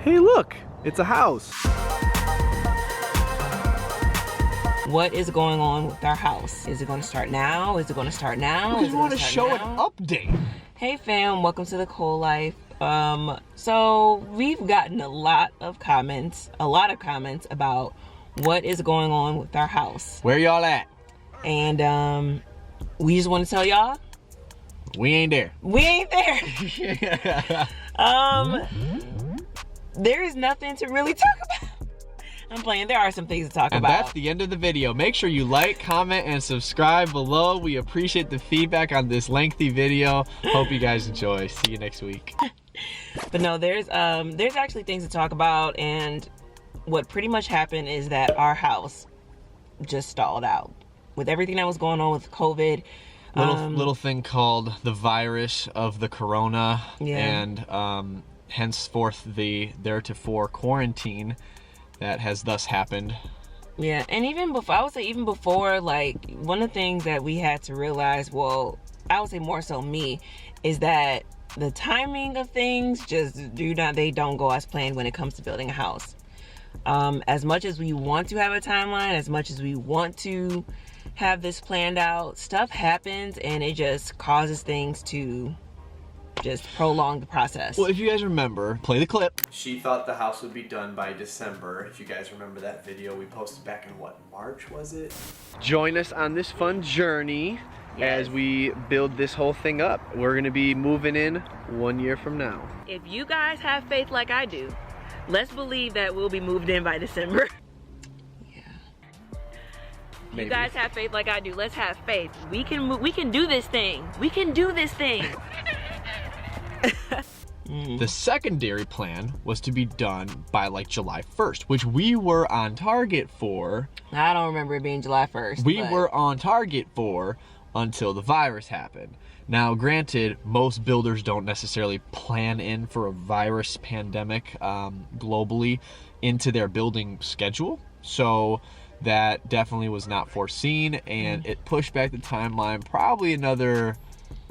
Hey, look, it's a house. What is going on with our house? Is it going to start now? Is it going to start now? We just want to show an update. Hey fam, welcome to the Cole Life. So we've gotten a lot of comments about what is going on with our house. Where y'all at? And we just want to tell y'all, we ain't there. we ain't there. There is nothing to really talk about. I'm playing. There are some things to talk And about. that's the end of the video. Make sure you like, comment, and subscribe below. We appreciate the feedback on this lengthy video. Hope you guys enjoy. See you next week. But no, there's actually things to talk about, and what pretty much happened is that our house just stalled out with everything that was going on with COVID. Little thing called the virus of the corona, Yeah. and henceforth the theretofore quarantine that has thus happened. Yeah, and even before, I would say even before, like, one of the things that we had to realize, well, I would say more so me, is that the timing of things just they don't go as planned when it comes to building a house. As much as we want to have a timeline, as much as we want to have this planned out, stuff happens and it just causes things to just prolong the process. Well, if you guys remember, play the clip. She thought the house would be done by December. If you guys remember that video we posted back in what, March was it? Join us on this fun journey Yes. as we build this whole thing up. We're gonna be moving in 1 year from now. If you guys have faith like I do, let's believe that we'll be moved in by December. Maybe. You guys have faith like I do. Let's have faith. We can do this thing. We can do this thing. The secondary plan was to be done by like July 1st, which we were on target for. I don't remember it being July 1st. We but were on target for until the virus happened. Now, granted, most builders don't necessarily plan in for a virus pandemic globally into their building schedule. So that definitely was not foreseen, and it pushed back the timeline probably another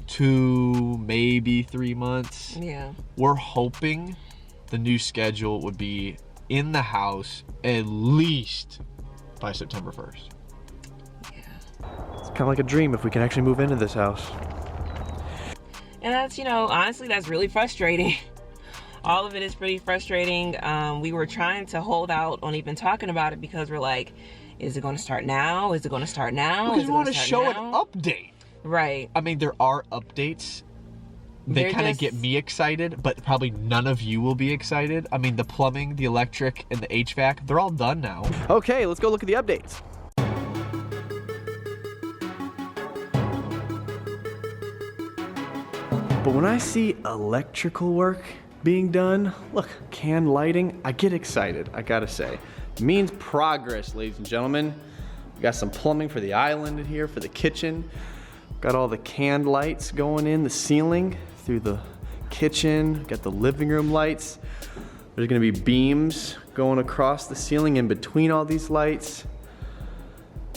2, maybe 3 months. Yeah. We're hoping the new schedule would be in the house at least by September 1st. It's kind of like a dream if we can actually move into this house. And that's, honestly, that's really frustrating. All of it is pretty frustrating. We were trying to hold out on even talking about it because we're like, is it going to start now? Is it going to start now? We just want to show an update. Right. I mean, there are updates. They kind of get me excited, but probably none of you will be excited. I mean, the plumbing, the electric, and the HVAC, they're all done now. Okay, let's go look at the updates. But when I see electrical work being done, look, can lighting, I get excited, I gotta say. It means progress, ladies and gentlemen. We got some plumbing for the island in here, for the kitchen. Got all the canned lights going in the ceiling through the kitchen. Got the living room lights. There's gonna be beams going across the ceiling in between all these lights.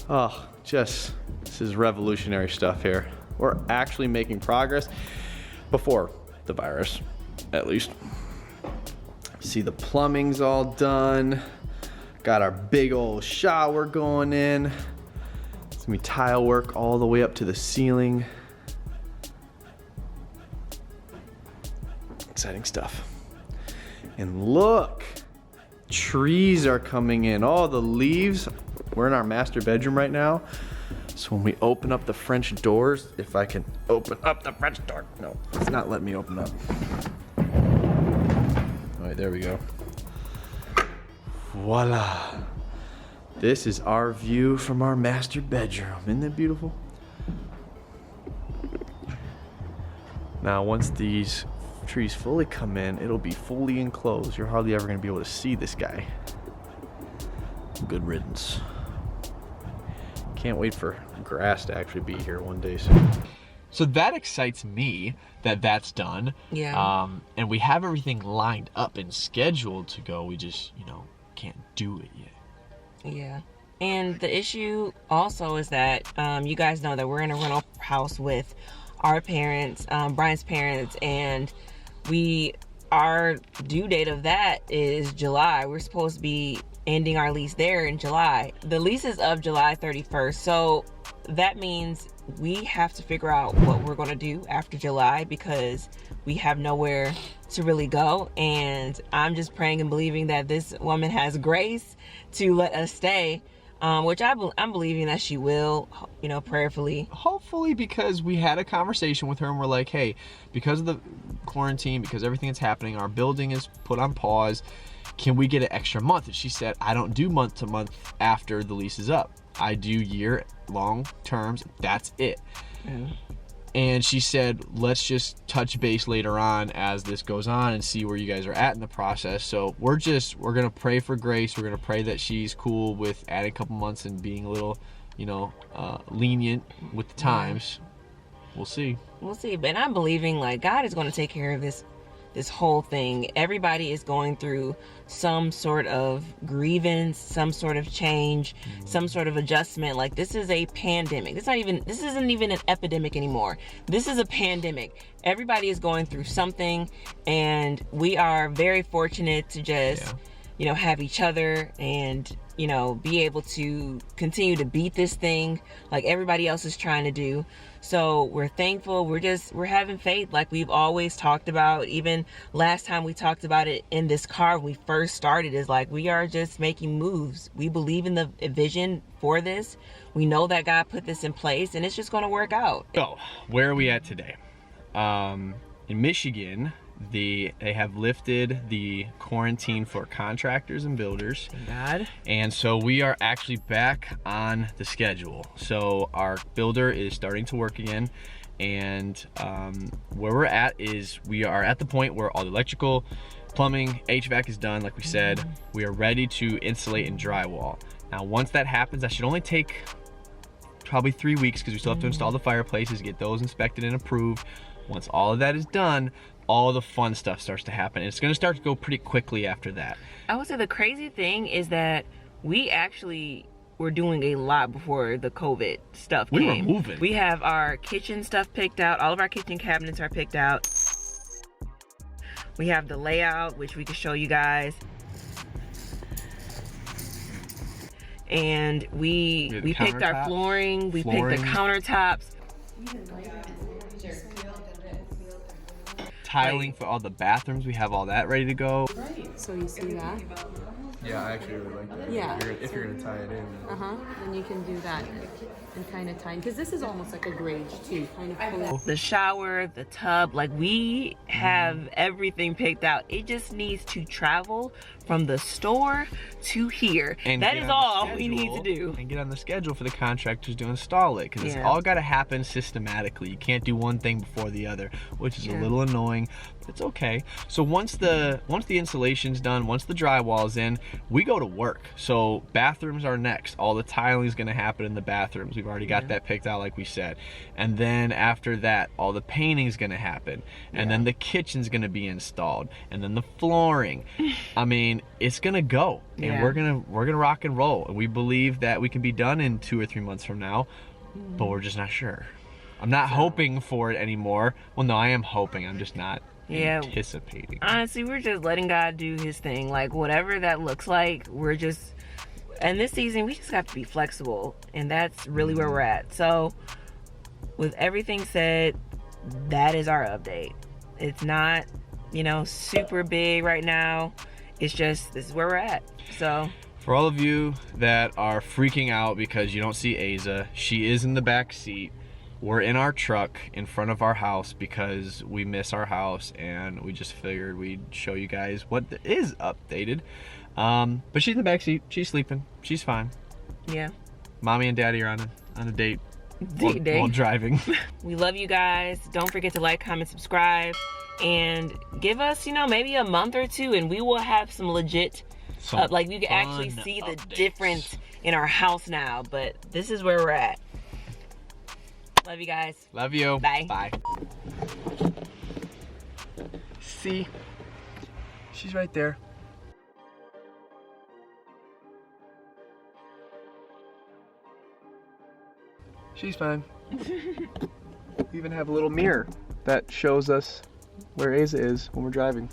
Oh, this is revolutionary stuff here. We're actually making progress before the virus, at least. See, the plumbing's all done. Got our big old shower going in. It's gonna be tile work all the way up to the ceiling. Exciting stuff. And look, trees are coming in. All the leaves. We're in our master bedroom right now. So when we open up the French doors, if I can open up the French door. No, it's not letting me open up. All right, there we go. Voila. This is our view from our master bedroom. Isn't that beautiful? Now, once these trees fully come in, it'll be fully enclosed. You're hardly ever gonna be able to see this guy. Good riddance. Can't wait for grass to actually be here one day soon. So that excites me that that's done. Yeah. And we have everything lined up and scheduled to go. We just, can't do it yet. Yeah. And the issue also is that you guys know that we're in a rental house with our parents, Brian's parents, and we our due date of that is July. We're supposed to be ending our lease there in July. The lease is of July 31st. So that means we have to figure out what we're going to do after July, because we have nowhere to really go. And I'm just praying and believing that this woman has grace to let us stay, which I'm believing that she will, you know, prayerfully. Hopefully, because we had a conversation with her and we're like, hey, because of the quarantine, because everything that's happening, our building is put on pause. Can we get an extra month? And she said, I don't do month to month after the lease is up. I do year-long terms. That's it. Yeah. And she said, let's just touch base later on as this goes on and see where you guys are at in the process. So we're going to pray for grace. We're going to pray that she's cool with adding a couple months and being a little, you know, lenient with the times. We'll see. We'll see. But I'm believing like God is going to take care of this whole thing. Everybody is going through some sort of grievance, some sort of change, some sort of adjustment. Like, this is a pandemic. This isn't even an epidemic anymore. This is a pandemic. Everybody is going through something, and we are very fortunate to just, you know, have each other and, you know, be able to continue to beat this thing like everybody else is trying to do. So we're thankful. We're having faith like we've always talked about. Even last time we talked about it in this car when we first started, is like, we are just making moves. We believe in the vision for this. We know that God put this in place, and it's just going to work out. So where are we at today? In Michigan, they have lifted the quarantine for contractors and builders. Thank God. And so we are actually back on the schedule. So our builder is starting to work again. And where we're at is we are at the point where all the electrical, plumbing, HVAC is done. Like we said, we are ready to insulate and drywall. Now, once that happens, that should only take probably 3 weeks, because we still have to install the fireplaces, get those inspected and approved. Once all of that is done, all the fun stuff starts to happen. It's going to start to go pretty quickly after that. I would say the crazy thing is that we actually were doing a lot before the COVID stuff came. We were moving. We have our kitchen stuff picked out. All of our kitchen cabinets are picked out. We have the layout, which we can show you guys. And we picked our flooring. We picked the countertops. Tiling for all the bathrooms, we have all that ready to go. So you see that? Yeah, I actually really like that. Yeah. If you're gonna tie it in. Then you can do that and kind of tie, because this is almost like a grade too, kind of pull it. The shower, the tub, like we have everything picked out. It just needs to travel from the store to here. And that get is on the all we need to do. And get on the schedule for the contractors to install it, because it's all got to happen systematically. You can't do one thing before the other, which is a little annoying, but it's okay. So once the insulation's done, once the drywall's in, we go to work. So bathrooms are next. All the tiling is going to happen in the bathrooms. We've already got that picked out, like we said. And then after that, all the painting is going to happen, and then the kitchen's going to be installed, and then the flooring. I mean, it's gonna go, and we're gonna rock and roll, and we believe that we can be done in 2 or 3 months from now, but we're just not sure. I'm not hoping for it anymore. Well, no, I am hoping. I'm just not anticipating. Honestly, we're just letting God do his thing. Like, whatever that looks like, and this season we just have to be flexible, and that's really where we're at. So with everything said, that is our update. It's not, you know, super big right now. It's just, this is where we're at. So for all of you that are freaking out because you don't see Aza, she is in the back seat. We're in our truck in front of our house because we miss our house, and we just figured we'd show you guys what is updated. But she's in the back seat. She's sleeping. She's fine. Yeah. Mommy and Daddy are on a date. Date. While driving. We love you guys. Don't forget to like, comment, subscribe, and give us, you know, maybe a month or two, and we will have some legit, like, you can actually see the difference in our house now. But this is where we're at. Love you guys. Love you. Bye. Bye. See? She's right there. She's fine. We even have a little mirror that shows us where Aza is when we're driving.